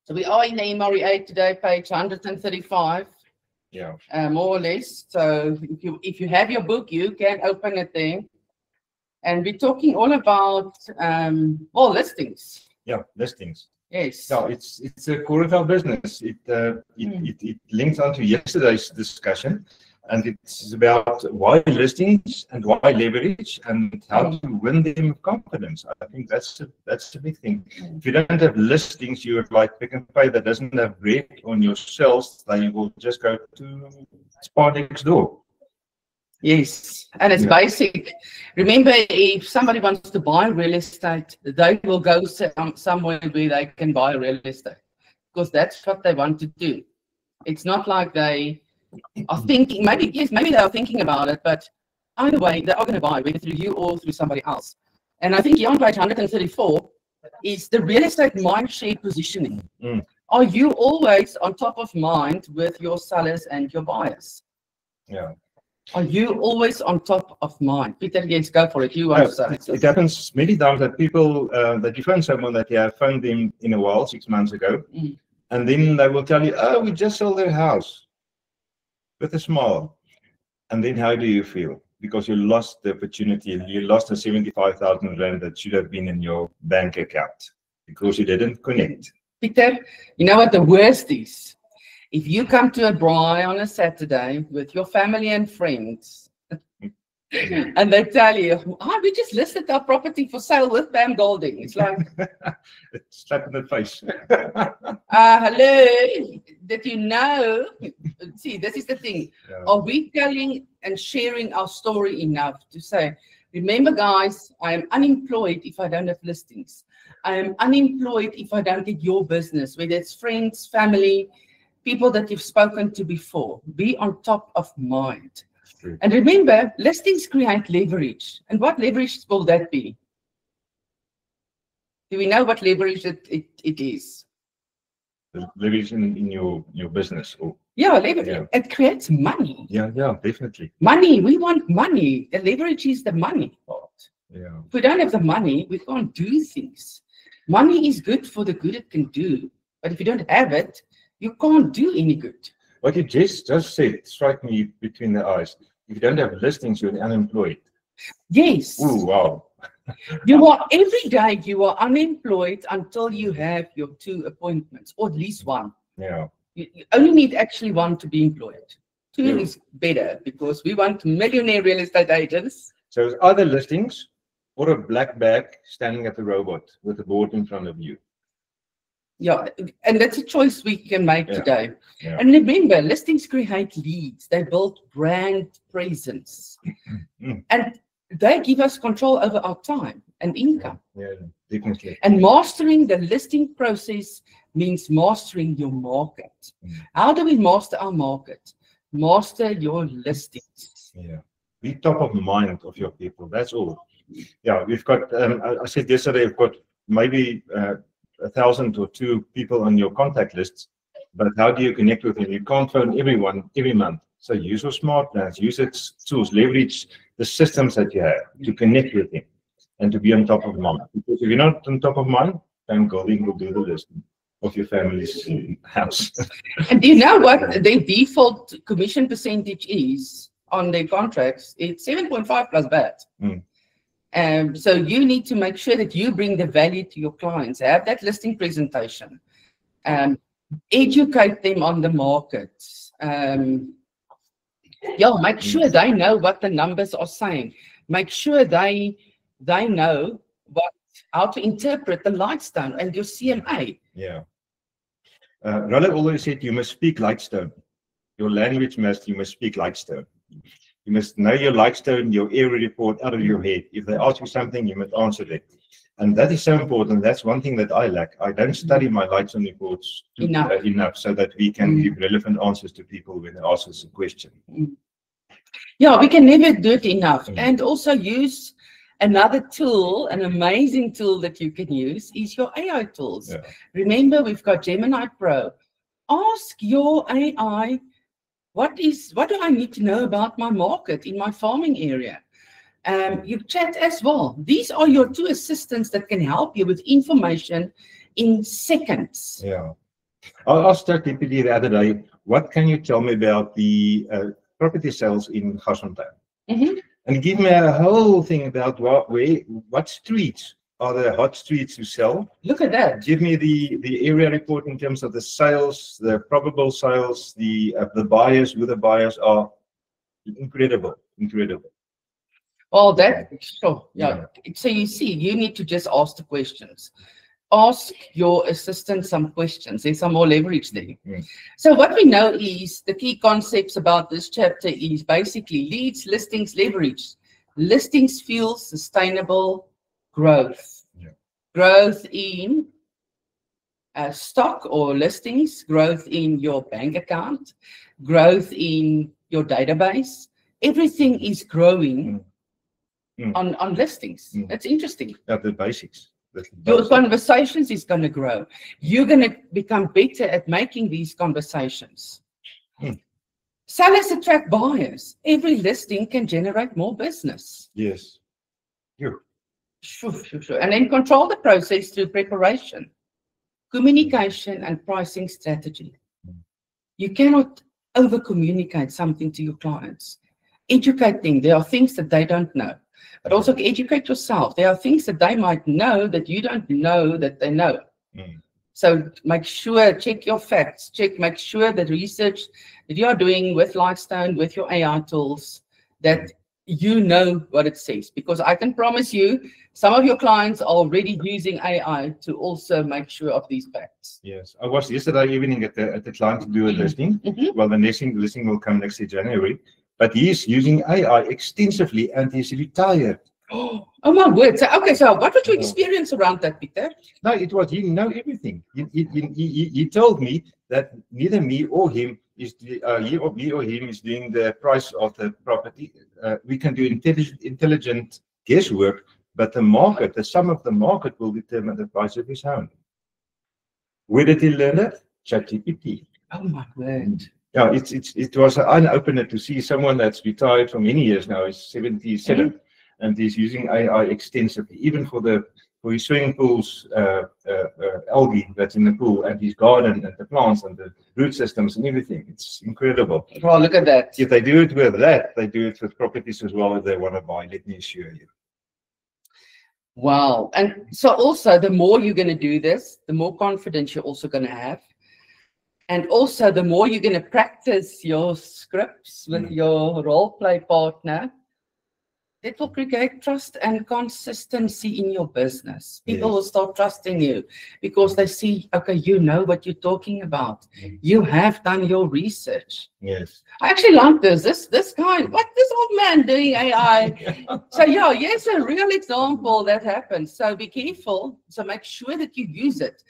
So we are in the MREA today, page 135. Yeah. More or less. So if you have your book, you can open it there. And we're talking all about listings. Yeah, listings. Yes. No, it's a core of our business. It links onto yesterday's discussion, and it's about why listings and why leverage and how to win them with confidence. I think that's a big thing. If you don't have listings, you're like Pick n Pay that doesn't have bread on your shelves, then you will just go to Spar next door. Yes, and it's basic. Remember, if somebody wants to buy real estate, they will go somewhere where they can buy real estate, because that's what they want to do. It's not like they are thinking, maybe they are thinking about it, but either way, they are going to buy, whether through you or through somebody else. And I think here on page 134 is the real estate mindshare positioning. Are you always on top of mind with your sellers and your buyers? Yeah. Are you always on top of mind? Peter, yes, go for it. You want to say it happens many times that people, that you phone someone that you have phoned them in a while, 6 months ago, and then they will tell you, oh, we just sold their house, with a smile. And then how do you feel? Because you lost the opportunity, you lost the 75,000 rand that should have been in your bank account, because you didn't connect. Peter, you know what the worst is? If you come to a braai on a Saturday with your family and friends, and they tell you, we just listed our property for sale with Pam Golding. It's like, slap in the face. Hello, did you know? See, this is the thing. Yeah. Are we telling and sharing our story enough to say, remember, guys, I am unemployed if I don't have listings. I am unemployed if I don't get your business, whether it's friends, family, people that you've spoken to before. Be on top of mind. True. And remember, listings create leverage. And what leverage will that be? Do we know what leverage it is? Leverage in your business. Or, yeah, leverage. Yeah. It creates money. Yeah, definitely. Money. We want money. The leverage is the money part. Yeah. If we don't have the money, we can't do things. Money is good for the good it can do. But if you don't have it, you can't do any good. What you just said struck me between the eyes. If you don't have listings, you're unemployed. Yes. Ooh, wow. You are every day you are unemployed until you have your 2 appointments, or at least 1. Yeah. You only need actually 1 to be employed. 2 is better, because we want millionaire real estate agents. So it's either listings or a black bag standing at the robot with a board in front of you. Yeah, and that's a choice we can make today. Yeah. And remember, listings create leads. They build brand presence. And they give us control over our time and income. Yeah, definitely. And mastering the listing process means mastering your market. How do we master our market? Master your listings. Yeah, be top of mind of your people. That's all. Yeah, we've got, I said yesterday, we've got maybe 1,000 or 2 people on your contact lists, but how do you connect with them? You can't phone everyone every month. So use your smart plans, use its tools, leverage the systems that you have to connect with them and to be on top of mind. Because if you're not on top of mind, Pam Golding will do the listing of your family's house. And do you know what their default commission percentage is on their contracts? It's 7.5 plus VAT. So you need to make sure that you bring the value to your clients. Have that listing presentation. Educate them on the market. Make sure they know what the numbers are saying. Make sure they know how to interpret the Lightstone and your CMA. Yeah. Rolla always said you must speak Lightstone. Your language you must speak Lightstone. You must know your Lightstone, your area report out of your head. If they ask you something, you must answer it. And that is so important. That's one thing that I lack. I don't study my Lightstone reports enough so that we can give relevant answers to people when they ask us a question. Yeah, we can never do it enough. And also use another tool, an amazing tool that you can use is your AI tools. Yeah. Remember, we've got Gemini Pro. Ask your AI, what do I need to know about my market in my farming area? You chat as well. These are your 2 assistants that can help you with information in seconds. Yeah. I asked ChatGPT the other day, what can you tell me about the property sales in Garsfontein? And give me a whole thing about what streets are the hot streets to sell. Look at that. Give me the area report in terms of the sales, the probable sales, the buyers, who the buyers are. Incredible. Well, that, sure. Yeah. So you see, you need to just ask the questions. Ask your assistant some questions. There's some more leverage there. So what we know is the key concepts about this chapter is basically leads, listings, leverage. Listings fuel sustainable growth. Growth in stock or listings, growth in your bank account, growth in your database. Everything is growing on listings. That's interesting. The basics. Your conversations is going to grow. You're going to become better at making these conversations. Sellers attract buyers. Every listing can generate more business. Yes. Sure. And then control the process through preparation, communication, and pricing strategy. You cannot over-communicate something to your clients. Educate them. There are things that they don't know. But also educate yourself. There are things that they might know that you don't know that they know. So make sure, check your facts, make sure that research that you are doing with Lightstone, with your AI tools, that you know what it says. Because I can promise you, some of your clients are already using AI to also make sure of these facts. Yes, I was yesterday evening at the client to do a listing. Well, the listing will come next January. But he's using AI extensively and he's retired. Oh my word. So, okay, so what was your experience around that, Peter? No, it was, he knew everything. He told me that neither me or him is, he or him is doing the price of the property. We can do intelligent guesswork, but the market, the sum of the market will determine the price of his home. Where did he learn it? ChatGPT. Oh my word. Yeah, it was an eye-opener to see someone that's retired for many years now. He's 77, and he's using AI extensively, even for his swimming pools, algae that's in the pool, and his garden, and the plants, and the root systems, and everything. It's incredible. Well, look at that. If they do it with that, they do it with properties as well if they want to buy. Let me assure you. Wow. And so also, the more you're going to do this, the more confidence you're also going to have. And also, the more you're going to practice your scripts with your role play partner, it will create trust and consistency in your business. People will start trusting you because they see, okay, you know what you're talking about. You have done your research. Yes. I actually like this. This guy, what this old man doing AI? So yeah, here's a real example that happens. So be careful. So make sure that you use it.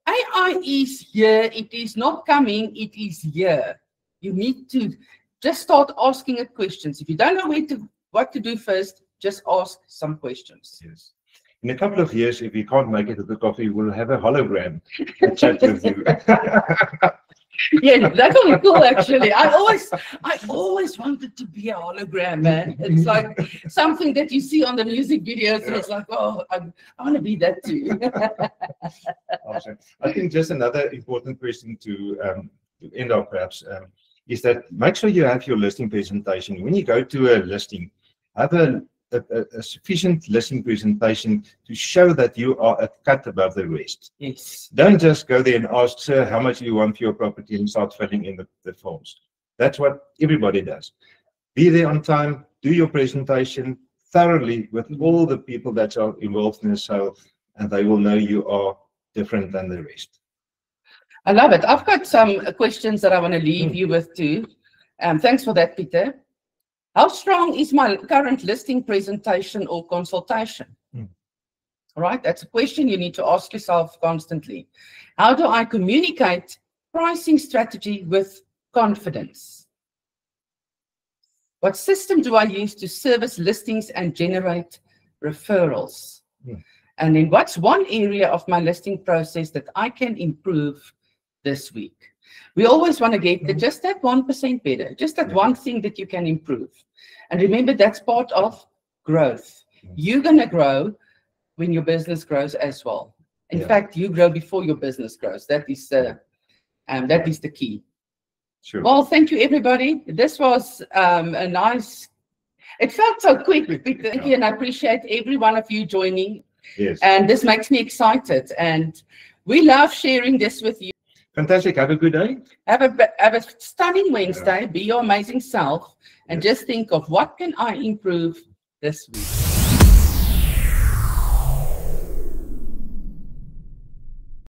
AI is here. It is not coming. It is here. You need to just start asking it questions. If you don't know what to do first, just ask some questions. Yes. In a couple of years, if you can't make it to the coffee, we'll have a hologram chat with you. Yeah, that will be cool. Actually, I always wanted to be a hologram, man. It's like something that you see on the music videos, and it's like, oh, I want to be that too. Awesome. I think just another important question to end up, perhaps, is that make sure you have your listing presentation. When you go to a listing, have a sufficient listing presentation to show that you are a cut above the rest. Yes. Don't just go there and ask, sir, how much you want for your property and start filling in the forms. That's what everybody does. Be there on time, do your presentation thoroughly with all the people that are involved in the sale, and they will know you are different than the rest. I love it. I've got some questions that I want to leave you with too. Thanks for that, Peter. How strong is my current listing presentation or consultation? All right, that's a question you need to ask yourself constantly. How do I communicate pricing strategy with confidence? What system do I use to service listings and generate referrals? And then what's one area of my listing process that I can improve this week? We always want to get just that 1% better, just that one thing that you can improve. And remember, that's part of growth. You're going to grow when your business grows as well. In fact, you grow before your business grows. That is That is the key. Sure. Well, thank you, everybody. This was a nice, it felt so quick. Thank you, and I appreciate every one of you joining. Yes. And this makes me excited. And we love sharing this with you. Fantastic. Have a good day. Have a stunning Wednesday. Be your amazing self. And just think of what can I improve this week.